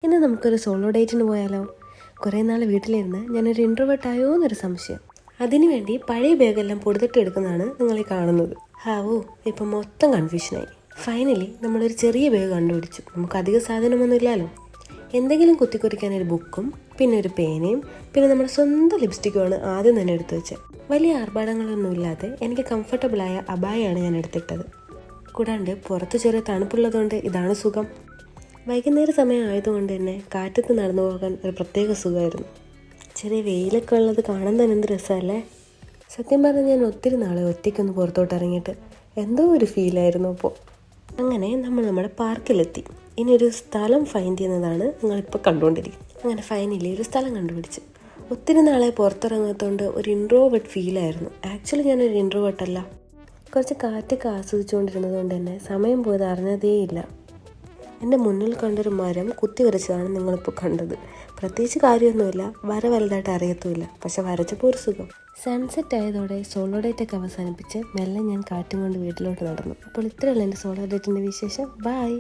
ഇന്ന് നമുക്കൊരു സോളോ ഡേറ്റിന് പോയാലോ? കുറേ നാൾ വീട്ടിലിരുന്ന് ഞാനൊരു ഇൻട്രോവേർട്ടായോ എന്നൊരു സംശയം. അതിനുവേണ്ടി പഴയ ബാഗെല്ലാം പൊടുത്തിട്ട് എടുക്കുന്നതാണ് നിങ്ങളീ കാണുന്നത്. ഹാവോ, ഇപ്പം മൊത്തം കൺഫ്യൂഷനായി. ഫൈനലി നമ്മളൊരു ചെറിയ ബാഗ് കണ്ടുപിടിച്ചു. നമുക്ക് അധിക സാധനമൊന്നും ഇല്ലല്ലോ. എന്തെങ്കിലും കുത്തിക്കുറിക്കാൻ ഒരു ബുക്കും പിന്നെ ഒരു പേനയും പിന്നെ നമ്മുടെ സ്വന്തം ലിപ്സ്റ്റിക്കുമാണ് ആദ്യം തന്നെ എടുത്തു വെച്ചത്. വലിയ ആർഭാടങ്ങളൊന്നും ഇല്ലാതെ എനിക്ക് കംഫർട്ടബിളായ അബായാണ് ഞാൻ എടുത്തിട്ടത്. കൂടാണ്ട് പുറത്ത് ചെറിയ തണുപ്പുള്ളതുകൊണ്ട് ഇതാണ് സുഖം. വൈകുന്നേര സമയം ആയതുകൊണ്ട് തന്നെ കാറ്റത്ത് നടന്നു പോകാൻ ഒരു പ്രത്യേക സുഖമായിരുന്നു. ചെറിയ വെയിലൊക്കെ ഉള്ളത് കാണാൻ തന്നെ എന്ത് രസമല്ലേ. സത്യം പറഞ്ഞാൽ ഞാൻ ഒത്തിരി നാളെ ഒറ്റയ്ക്കൊന്ന് പുറത്തോട്ട് ഇറങ്ങിയിട്ട് എന്തോ ഒരു ഫീലായിരുന്നു അപ്പോൾ. അങ്ങനെ നമ്മൾ നമ്മുടെ പാർക്കിലെത്തി. ഇനി ഒരു സ്ഥലം ഫൈൻഡ് ചെയ്യുന്നതാണ് നിങ്ങളിപ്പോൾ കണ്ടുകൊണ്ടിരിക്കുന്നത്. അങ്ങനെ ഫൈനലി ഒരു സ്ഥലം കണ്ടുപിടിച്ച്. ഒത്തിരി നാളെ പുറത്തിറങ്ങാത്തതുകൊണ്ട് ഒരു ഇൻട്രോവേർട്ട് ഫീലായിരുന്നു. ആക്ച്വലി ഞാനൊരു ഇൻട്രോവേർട്ടല്ല. കുറച്ച് കാറ്റൊക്കെ ആസ്വദിച്ചുകൊണ്ടിരുന്നത് കൊണ്ട് തന്നെ സമയം പോയത് അറിഞ്ഞതേയില്ല. എൻ്റെ മുന്നിൽ കണ്ടൊരു മരം കുത്തി വരച്ചതാണ് നിങ്ങളിപ്പോൾ കണ്ടത്. പ്രത്യേകിച്ച് കാര്യമൊന്നുമില്ല, വര വലുതായിട്ട് അറിയത്തുമില്ല, പക്ഷെ വരച്ചപ്പോൾ ഒരു സുഖം. സൺസെറ്റ് ആയതോടെ സോളോ ഡേറ്റൊക്കെ അവസാനിപ്പിച്ച് മെല്ലെ ഞാൻ കാറ്റും കൊണ്ട് വീട്ടിലോട്ട് നടന്നു. അപ്പോൾ ഇത്രയുള്ള എൻ്റെ സോളോ ഡേറ്റിൻ്റെ വിശേഷം. ബൈ.